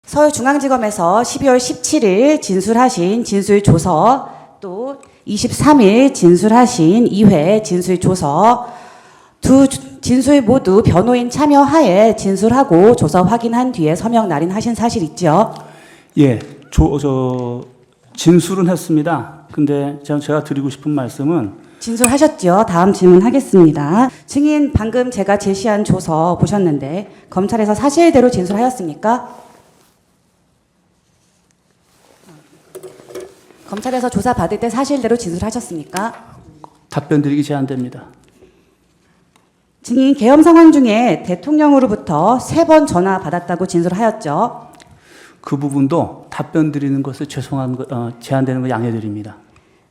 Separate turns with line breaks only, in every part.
서울중앙지검에서 12월 17일 진술하신 진술조서, 또 23일 진술하신 2회 진술조서, 두 진술 모두 변호인 참여하에 진술하고 조서 확인한 뒤에 서명 날인하신 사실 있죠?
예, 진술은 했습니다. 근데 제가 드리고 싶은 말씀은
진술하셨죠? 다음 질문하겠습니다. 증인, 방금 제가 제시한 조서 보셨는데 검찰에서 사실대로 진술하였습니까? 검찰에서 조사 받을 때 사실대로 진술하셨습니까?
답변 드리기 제한됩니다.
증인, 계엄 상황 중에 대통령으로부터 3번 전화 받았다고 진술하였죠?
그 부분도 답변 드리는 것을 제한되는 거 양해 드립니다.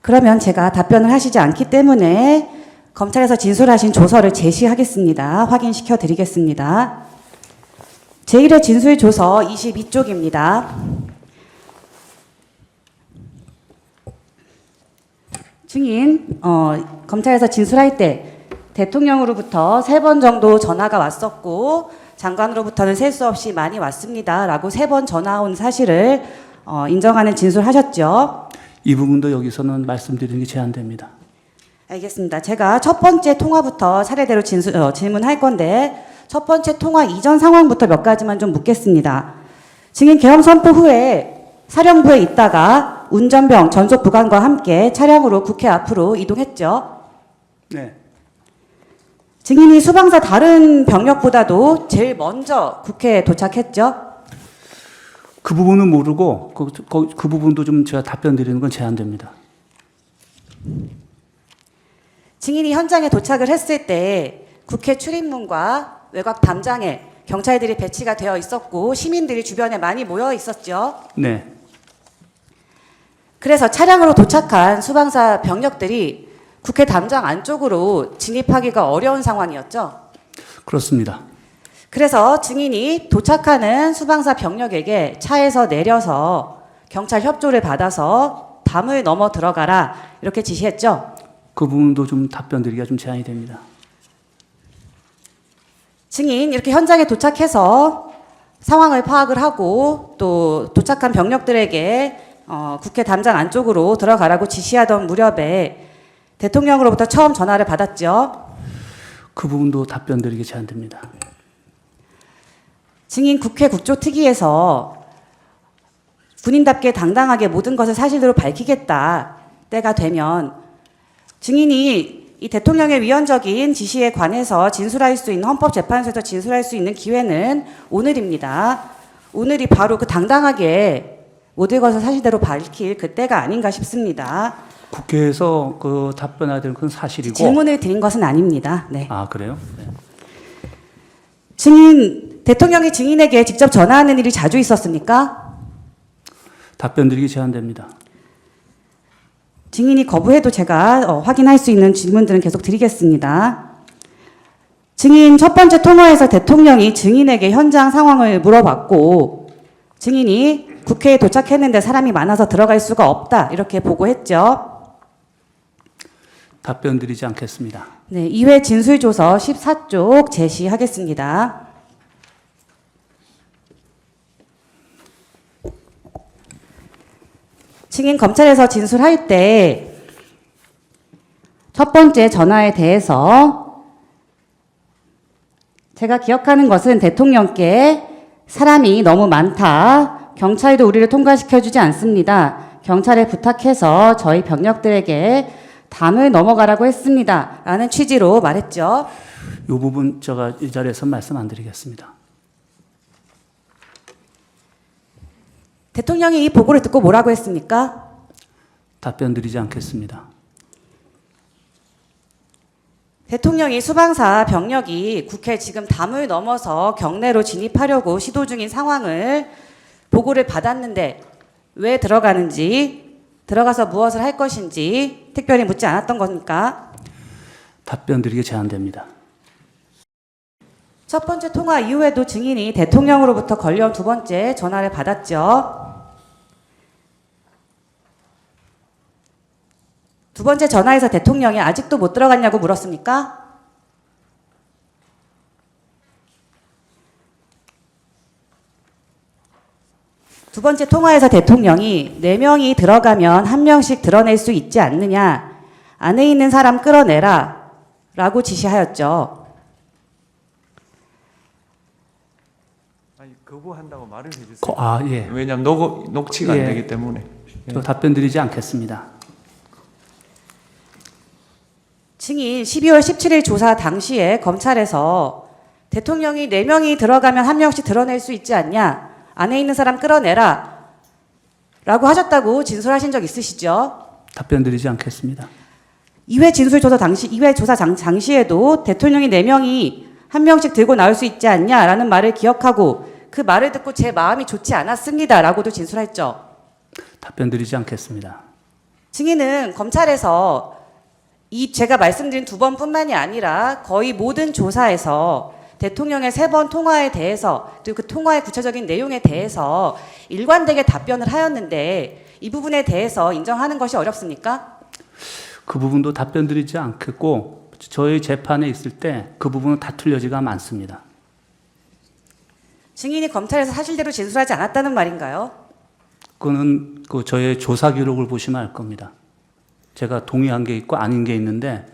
그러면 제가 답변을 하시지 않기 때문에 검찰에서 진술하신 조서를 제시하겠습니다. 확인시켜 드리겠습니다. 제1회 진술조서 22쪽입니다. 증인, 검찰에서 진술할 때 대통령으로부터 3번 정도 전화가 왔었고 장관으로부터는 셀 수 없이 많이 왔습니다 라고 3번 전화 온 사실을 인정하는 진술하셨죠?
이 부분도 여기서는 말씀드리는 게 제한됩니다.
알겠습니다. 제가 첫 번째 통화부터 차례대로 질문할 건데 첫 번째 통화 이전 상황부터 몇 가지만 좀 묻겠습니다. 증인, 계엄 선포 후에 사령부에 있다가 운전병 전속 부관과 함께 차량으로 국회 앞으로 이동했죠?
네.
증인이 수방사 다른 병력보다도 제일 먼저 국회에 도착했죠?
그 부분은 모르고 그 부분도 좀 제가 답변 드리는 건 제한됩니다.
증인이 현장에 도착을 했을 때 국회 출입문과 외곽 담장에 경찰들이 배치가 되어 있었고 시민들이 주변에 많이 모여 있었죠?
네.
그래서 차량으로 도착한 수방사 병력들이 국회 담장 안쪽으로 진입하기가 어려운 상황이었죠?
그렇습니다.
그래서 증인이 도착하는 수방사 병력에게 차에서 내려서 경찰 협조를 받아서 담을 넘어 들어가라 이렇게 지시했죠?
그 부분도 좀 답변 드리기가 좀 제한이 됩니다.
증인, 이렇게 현장에 도착해서 상황을 파악을 하고 또 도착한 병력들에게 국회 담장 안쪽으로 들어가라고 지시하던 무렵에 대통령으로부터 처음 전화를 받았죠?
그 부분도 답변 드리기 제한됩니다.
증인, 국회 국조특위에서 군인답게 당당하게 모든 것을 사실대로 밝히겠다 때가 되면 증인이 이 대통령의 위헌적인 지시에 관해서 진술할 수 있는, 헌법재판소에서 진술할 수 있는 기회는 오늘입니다. 오늘이 바로 그 당당하게 모든 것을 사실대로 밝힐 그때가 아닌가 싶습니다.
국회에서 그 답변해야 될 건 사실이고
질문을 드린 것은 아닙니다. 네.
아, 그래요? 네.
증인, 대통령이 증인에게 직접 전화하는 일이 자주 있었습니까?
답변 드리기 제한됩니다.
증인이 거부해도 제가 확인할 수 있는 질문들은 계속 드리겠습니다. 증인, 첫 번째 통화에서 대통령이 증인에게 현장 상황을 물어봤고 증인이 국회에 도착했는데 사람이 많아서 들어갈 수가 없다 이렇게 보고했죠?
답변 드리지 않겠습니다.
네, 2회 진술조서 14쪽 제시하겠습니다. 증인, 검찰에서 진술할 때 첫 번째 전화에 대해서 제가 기억하는 것은 대통령께 사람이 너무 많다. 경찰도 우리를 통과시켜주지 않습니다. 경찰에 부탁해서 저희 병력들에게 담을 넘어가라고 했습니다. 라는 취지로 말했죠.
이 부분 제가 이 자리에서 말씀 안 드리겠습니다.
대통령이 이 보고를 듣고 뭐라고 했습니까?
답변 드리지 않겠습니다.
대통령이 수방사 병력이 국회 지금 담을 넘어서 경내로 진입하려고 시도 중인 상황을 보고를 받았는데 왜 들어가는지, 들어가서 무엇을 할 것인지 특별히 묻지 않았던 겁니까?
답변 드리기 제한됩니다.
첫 번째 통화 이후에도 증인이 대통령으로부터 걸려온 두 번째 전화를 받았죠. 두 번째 전화에서 대통령이 아직도 못 들어갔냐고 물었습니까? 두 번째 통화에서 대통령이 4명이 들어가면 1명씩 드러낼 수 있지 않느냐. 안에 있는 사람 끌어내라. 라고 지시하였죠.
아니 거부한다고 말을 해주세요.
예.
왜냐하면 녹취가 안
예.
되기 때문에.
저 답변 드리지 않겠습니다.
증인 12월 17일 조사 당시에 검찰에서 대통령이 4명이 들어가면 1명씩 드러낼 수 있지 않냐. 안에 있는 사람 끌어내라. 라고 하셨다고 진술하신 적 있으시죠?
답변 드리지 않겠습니다.
2회 진술 조사 당시, 2회 조사 당시에도 대통령이 4명이 1명씩 들고 나올 수 있지 않냐라는 말을 기억하고 그 말을 듣고 제 마음이 좋지 않았습니다. 라고도 진술했죠.
답변 드리지 않겠습니다.
증인은 검찰에서 제가 말씀드린 2번뿐만이 아니라 거의 모든 조사에서 대통령의 3번 통화에 대해서 그리고 그 통화의 구체적인 내용에 대해서 일관되게 답변을 하였는데 이 부분에 대해서 인정하는 것이 어렵습니까?
그 부분도 답변 드리지 않겠고 저희 재판에 있을 때 그 부분은 다툴려지가 많습니다.
증인이 검찰에서 사실대로 진술하지 않았다는 말인가요?
그거는 그 저의 조사 기록을 보시면 알 겁니다. 제가 동의한 게 있고 아닌 게 있는데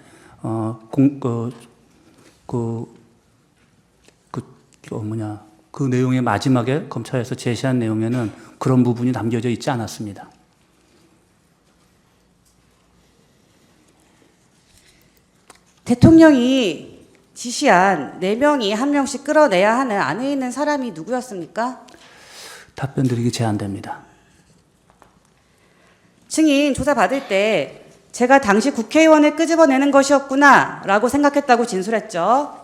그 내용의 마지막에 검찰에서 제시한 내용에는 그런 부분이 남겨져 있지 않았습니다.
대통령이 지시한 4명이 1명씩 끌어내야 하는 안에 있는 사람이 누구였습니까?
답변 드리기 제한됩니다.
증인 조사 받을 때 제가 당시 국회의원을 끄집어내는 것이었구나 라고 생각했다고 진술했죠.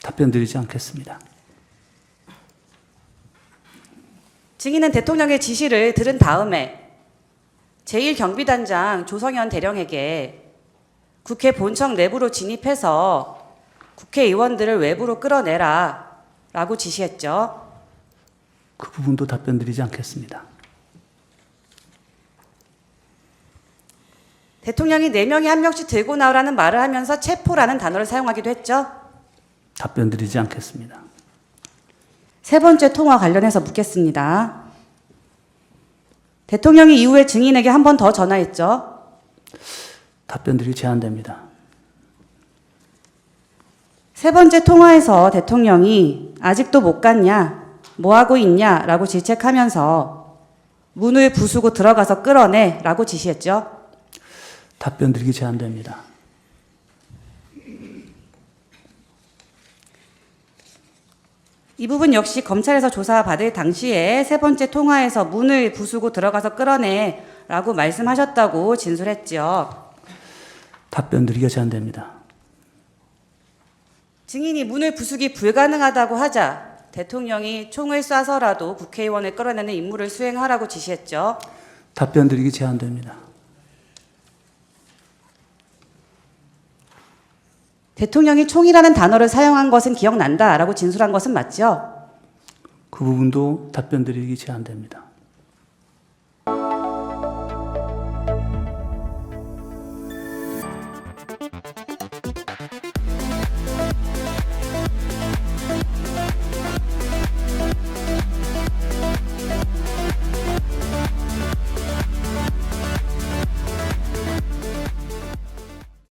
답변 드리지 않겠습니다.
증인은 대통령의 지시를 들은 다음에 제1경비단장 조성현 대령에게 국회 본청 내부로 진입해서 국회의원들을 외부로 끌어내라 라고 지시했죠.
그 부분도 답변 드리지 않겠습니다.
대통령이 4명이 1명씩 들고 나오라는 말을 하면서 체포라는 단어를 사용하기도 했죠.
답변 드리지 않겠습니다.
세 번째 통화 관련해서 묻겠습니다. 대통령이 이후에 증인에게 한 번 더 전화했죠.
답변 드리기 제한됩니다.
세 번째 통화에서 대통령이 아직도 못 갔냐, 뭐 하고 있냐 라고 질책하면서 문을 부수고 들어가서 끌어내 라고 지시했죠.
답변 드리기 제한됩니다.
이 부분 역시 검찰에서 조사받을 당시에 세 번째 통화에서 문을 부수고 들어가서 끌어내 라고 말씀하셨다고 진술했죠.
답변 드리기가 제한됩니다.
증인이 문을 부수기 불가능하다고 하자 대통령이 총을 쏴서라도 국회의원을 끌어내는 임무를 수행하라고 지시했죠.
답변 드리기 제한됩니다.
대통령이 총이라는 단어를 사용한 것은 기억난다라고 진술한 것은 맞죠?
그 부분도 답변 드리기 제한됩니다.